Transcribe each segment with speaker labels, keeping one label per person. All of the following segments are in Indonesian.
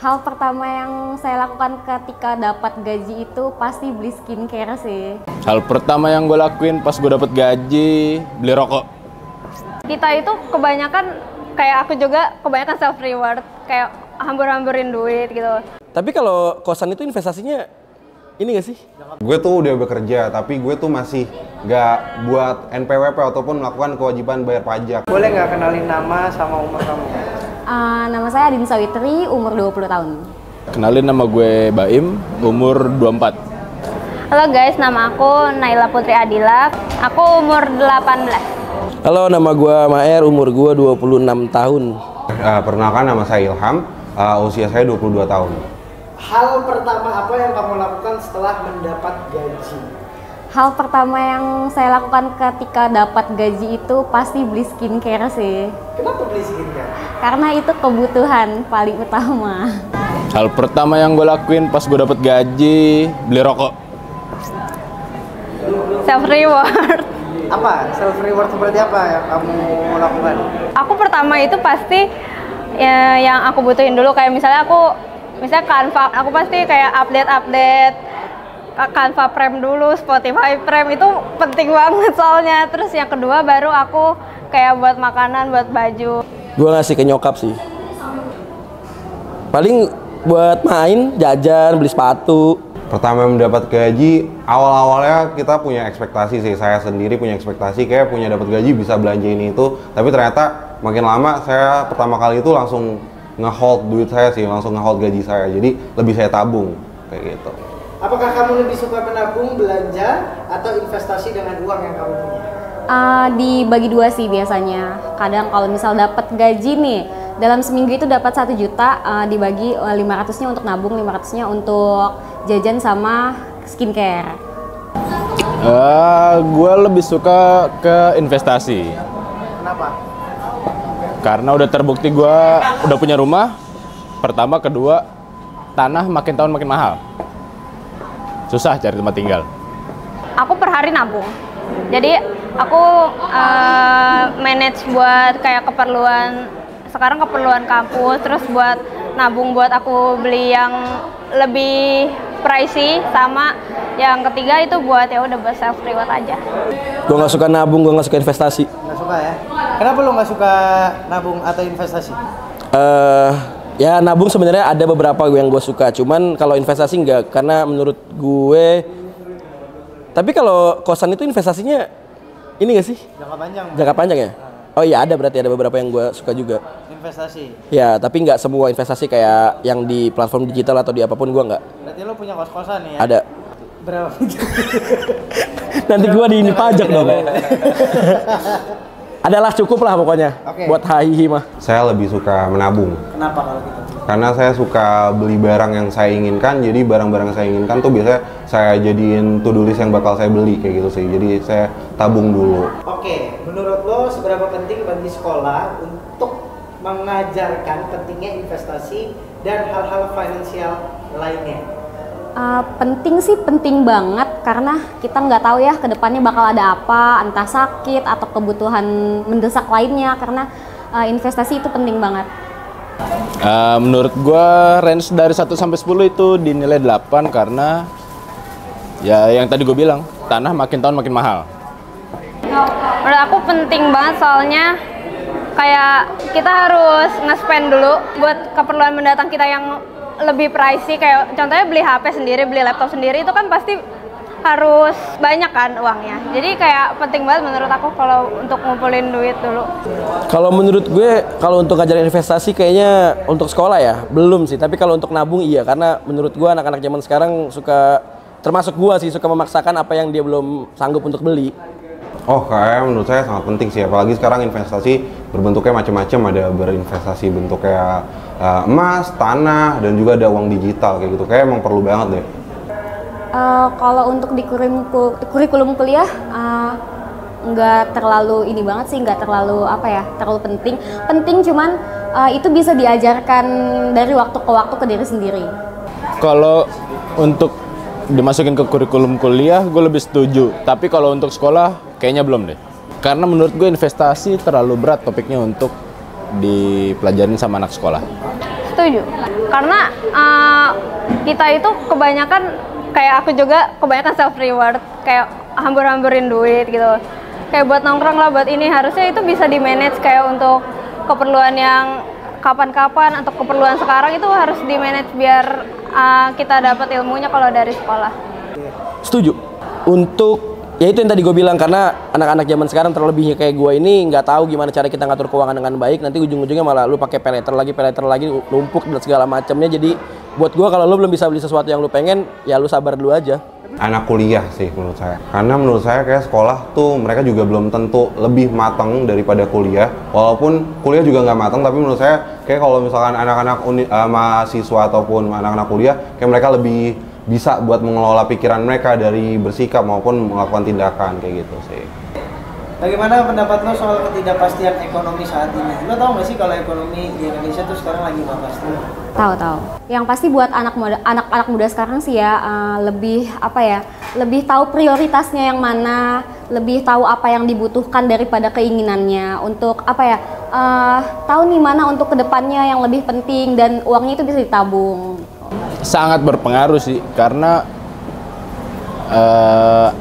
Speaker 1: Hal pertama yang saya lakukan ketika dapat gaji itu pasti beli skincare sih.
Speaker 2: Hal pertama yang gue lakuin pas gue dapat gaji, beli rokok.
Speaker 3: Kita itu kebanyakan, kayak aku juga, kebanyakan self reward, kayak hambur-hamburin duit gitu.
Speaker 4: Tapi kalau kosan itu investasinya ini gak sih?
Speaker 5: Gue tuh udah bekerja, tapi gue tuh masih gak buat NPWP ataupun melakukan kewajiban bayar pajak.
Speaker 6: Boleh nggak kenalin nama sama umur kamu?
Speaker 1: Nama saya Adin Sawitri, umur 20 tahun.
Speaker 2: Kenalin, nama gue Baim, umur 24.
Speaker 3: Halo guys, nama aku Naila Putri Adila, aku umur 18.
Speaker 4: Halo, nama gue Maer, umur gue 26 tahun.
Speaker 5: Perkenalkan, nama saya Ilham, usia saya 22 tahun.
Speaker 6: Hal pertama apa yang kamu lakukan setelah mendapat gaji?
Speaker 1: Hal pertama yang saya lakukan ketika dapat gaji itu pasti beli skincare sih.
Speaker 6: Kenapa beli skincare?
Speaker 1: Karena itu kebutuhan paling utama.
Speaker 2: Hal pertama yang gue lakuin pas gue dapat gaji, beli rokok.
Speaker 3: Self reward.
Speaker 6: Apa? Self reward seperti apa yang kamu lakukan?
Speaker 3: Aku pertama itu pasti ya, yang aku butuhin dulu, kayak misalnya Canva, aku pasti kayak update Canva Prem dulu, Spotify Prem, itu penting banget soalnya. Terus yang kedua baru aku kayak buat makanan, buat baju.
Speaker 4: Gue ngasih ke nyokap sih. Paling buat main, jajan, beli sepatu.
Speaker 5: Pertama mendapat gaji, awal-awalnya kita punya ekspektasi sih. Saya sendiri punya ekspektasi kayak punya dapat gaji bisa belanja ini itu. Tapi ternyata makin lama saya pertama kali itu langsung nge-hold duit saya sih, langsung nge-hold gaji saya. Jadi lebih saya tabung kayak gitu.
Speaker 6: Apakah kamu lebih suka menabung, belanja, atau investasi dengan uang yang kamu punya?
Speaker 1: Dibagi dua sih biasanya. Kadang kalau misal dapat gaji nih, dalam seminggu itu dapat 1 juta, dibagi 500-nya untuk nabung, 500-nya untuk jajan sama skincare.
Speaker 2: Gue lebih suka ke investasi.
Speaker 6: Kenapa?
Speaker 2: Karena udah terbukti gue udah punya rumah. Pertama, kedua, tanah makin tahun makin mahal. Susah cari tempat tinggal.
Speaker 3: Aku per hari nabung. Jadi aku manage buat kayak keperluan, sekarang keperluan kampus, terus buat nabung buat aku beli yang lebih pricey, sama yang ketiga itu buat ya udah buat self reward aja.
Speaker 4: Gue nggak suka nabung, gue nggak suka investasi.
Speaker 6: Nggak suka ya? Kenapa lo nggak suka nabung atau investasi?
Speaker 4: Ya nabung sebenarnya ada beberapa yang gue suka, cuman kalau investasi enggak, karena menurut gue. Tapi kalau kosan itu investasinya ini gak sih?
Speaker 6: Jangka panjang.
Speaker 4: Jangka panjang ya? Oh iya, berarti ada beberapa yang gue suka juga.
Speaker 6: Investasi.
Speaker 4: Ya, tapi nggak semua investasi kayak yang di platform digital atau di apapun, gue nggak.
Speaker 6: Berarti lo punya kos-kosan nih ya?
Speaker 4: Ada.
Speaker 6: Berapa?
Speaker 4: Nanti gue di ini pajak dong. Adalah cukup lah pokoknya.
Speaker 6: Oke.
Speaker 4: Buat hahihi mah.
Speaker 5: Saya lebih suka menabung.
Speaker 6: Kenapa kalau gitu?
Speaker 5: Karena saya suka beli barang yang saya inginkan, jadi barang-barang yang saya inginkan tuh biasanya saya jadiin to-do list yang bakal saya beli kayak gitu sih. Jadi saya tabung dulu.
Speaker 6: Oke, menurut lo seberapa penting bagi sekolah untuk mengajarkan pentingnya investasi dan hal-hal finansial lainnya?
Speaker 1: Penting sih, penting banget, karena kita nggak tahu ya ke depannya bakal ada apa, entah sakit atau kebutuhan mendesak lainnya, karena investasi itu penting banget.
Speaker 2: Menurut gue range dari 1 sampai 10 itu dinilai 8 karena ya yang tadi gue bilang, tanah makin tahun makin mahal.
Speaker 3: Menurut aku penting banget soalnya kayak kita harus nge-spend dulu buat keperluan mendatang kita yang lebih pricey, kayak contohnya beli HP sendiri, beli laptop sendiri, itu kan pasti harus banyak kan uangnya. Jadi kayak penting banget menurut aku kalau untuk ngumpulin duit dulu.
Speaker 4: Kalau menurut gue, kalau untuk ngajarin investasi kayaknya untuk sekolah ya, belum sih. Tapi kalau untuk nabung iya, karena menurut gue anak-anak zaman sekarang suka, termasuk gue sih, suka memaksakan apa yang dia belum sanggup untuk beli.
Speaker 5: Oh, kayak menurut saya sangat penting sih, apalagi sekarang investasi berbentuknya macam-macam, ada berinvestasi bentuknya emas, tanah, dan juga ada uang digital kayak gitu. Kayak emang perlu banget deh.
Speaker 1: Kalau untuk di kurikulum kuliah nggak terlalu ini banget sih, nggak terlalu terlalu penting. Penting cuman itu bisa diajarkan dari waktu ke waktu ke diri sendiri.
Speaker 2: Kalau untuk dimasukin ke kurikulum kuliah, gue lebih setuju. Tapi kalau untuk sekolah, kayaknya belum deh. Karena menurut gue investasi terlalu berat topiknya untuk dipelajarin sama anak sekolah.
Speaker 3: Setuju. Karena kita itu kebanyakan, kayak aku juga kebanyakan self reward, kayak hambur-hamburin duit gitu. Kayak buat nongkrong lah, buat ini, harusnya itu bisa di manage kayak untuk keperluan yang kapan-kapan atau keperluan sekarang itu harus di manage biar kita dapat ilmunya kalau dari sekolah.
Speaker 4: Setuju. Untuk ya itu yang tadi gue bilang, karena anak-anak zaman sekarang terlebihnya kayak gue ini nggak tahu gimana cara kita ngatur keuangan dengan baik, nanti ujung-ujungnya malah lu pakai pay letter lagi numpuk dan segala macamnya. Jadi buat gue, kalau lu belum bisa beli sesuatu yang lu pengen, ya lu sabar dulu aja.
Speaker 5: Anak kuliah sih menurut saya, karena menurut saya kayak sekolah tuh mereka juga belum tentu lebih matang daripada kuliah, walaupun kuliah juga nggak matang, tapi menurut saya kayak kalau misalkan anak-anak mahasiswa ataupun anak-anak kuliah, kayak mereka lebih bisa buat mengelola pikiran mereka dari bersikap maupun melakukan tindakan kayak gitu sih.
Speaker 6: Bagaimana pendapat lo soal ketidakpastian ekonomi saat ini? Lo tau gak sih kalau ekonomi di Indonesia tuh sekarang lagi nggak pasti?
Speaker 1: Tahu. Yang pasti buat anak-anak muda sekarang sih ya, lebih apa ya? Lebih tahu prioritasnya yang mana, lebih tahu apa yang dibutuhkan daripada keinginannya. Untuk apa ya? Tahu nih mana untuk kedepannya yang lebih penting dan uangnya itu bisa ditabung.
Speaker 2: Sangat berpengaruh sih, karena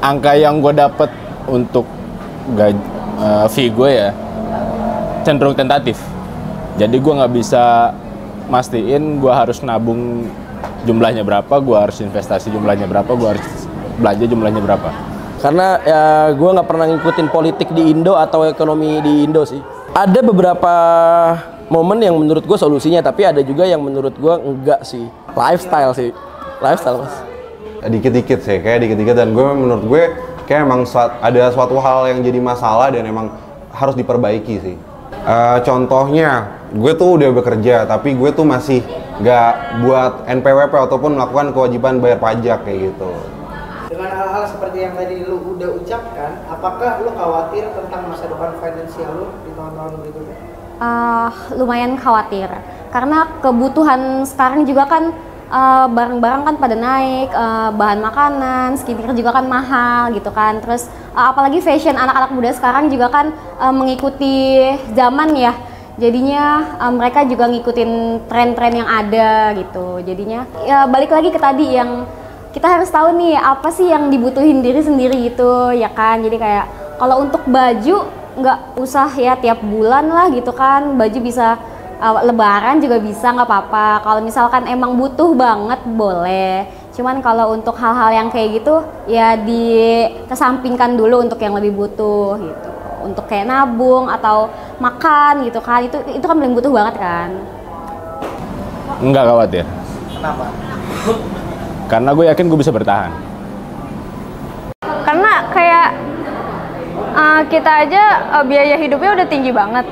Speaker 2: angka yang gue dapet untuk fee gue ya cenderung tentatif. Jadi gue nggak bisa mastiin gue harus nabung jumlahnya berapa, gue harus investasi jumlahnya berapa, gue harus belanja jumlahnya berapa.
Speaker 4: Karena ya gue nggak pernah ngikutin politik di Indo atau ekonomi di Indo sih. Ada beberapa momen yang menurut gue solusinya, tapi ada juga yang menurut gue enggak sih. Lifestyle mas.
Speaker 5: Dikit-dikit sih, kayak dikit-dikit, dan menurut gue kayak emang ada suatu hal yang jadi masalah dan emang harus diperbaiki sih. Contohnya, gue tuh udah bekerja, tapi gue tuh masih nggak buat NPWP ataupun melakukan kewajiban bayar pajak kayak gitu.
Speaker 6: Dengan hal-hal seperti yang tadi lu udah ucapkan, apakah lu khawatir tentang masa depan finansial lu di tahun-tahun berikutnya?
Speaker 1: Lumayan khawatir, karena kebutuhan sekarang juga kan barang-barang kan pada naik, bahan makanan, skincare juga kan mahal gitu kan. Terus apalagi fashion anak-anak muda sekarang juga kan mengikuti zaman ya. Jadinya mereka juga ngikutin tren-tren yang ada gitu. Jadinya ya balik lagi ke tadi, yang kita harus tahu nih apa sih yang dibutuhin diri sendiri gitu ya kan. Jadi kayak kalau untuk baju nggak usah ya tiap bulan lah gitu kan, baju bisa lebaran juga bisa, nggak apa-apa. Kalau misalkan emang butuh banget boleh, cuman kalau untuk hal-hal yang kayak gitu ya dikesampingkan dulu untuk yang lebih butuh gitu, untuk kayak nabung atau makan gitu kan, itu kan paling butuh banget kan.
Speaker 2: Nggak khawatir.
Speaker 6: Kenapa?
Speaker 2: Karena gue yakin gue bisa bertahan.
Speaker 3: Karena kayak kita aja biaya hidupnya udah tinggi banget.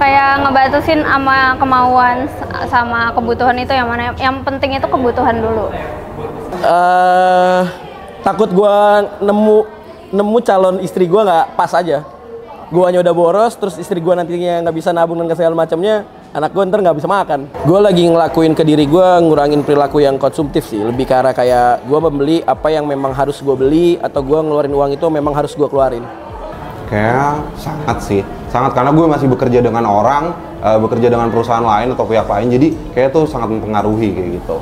Speaker 3: Kayak ngebatasin sama kemauan sama kebutuhan itu yang mana? Yang penting itu kebutuhan dulu.
Speaker 4: Takut gue nemu calon istri gue nggak pas aja. Guanya udah boros, terus istri gue nantinya nggak bisa nabung dan segala macamnya, anak gue ntar nggak bisa makan. Gue lagi ngelakuin ke diri gue, ngurangin perilaku yang konsumtif sih. Lebih ke arah kayak gue membeli apa yang memang harus gue beli, atau gue ngeluarin uang itu memang harus gue keluarin.
Speaker 5: Kayak sangat, karena gue masih bekerja dengan orang, bekerja dengan perusahaan lain atau pihak lain, jadi kayak itu sangat mempengaruhi kayak gitu.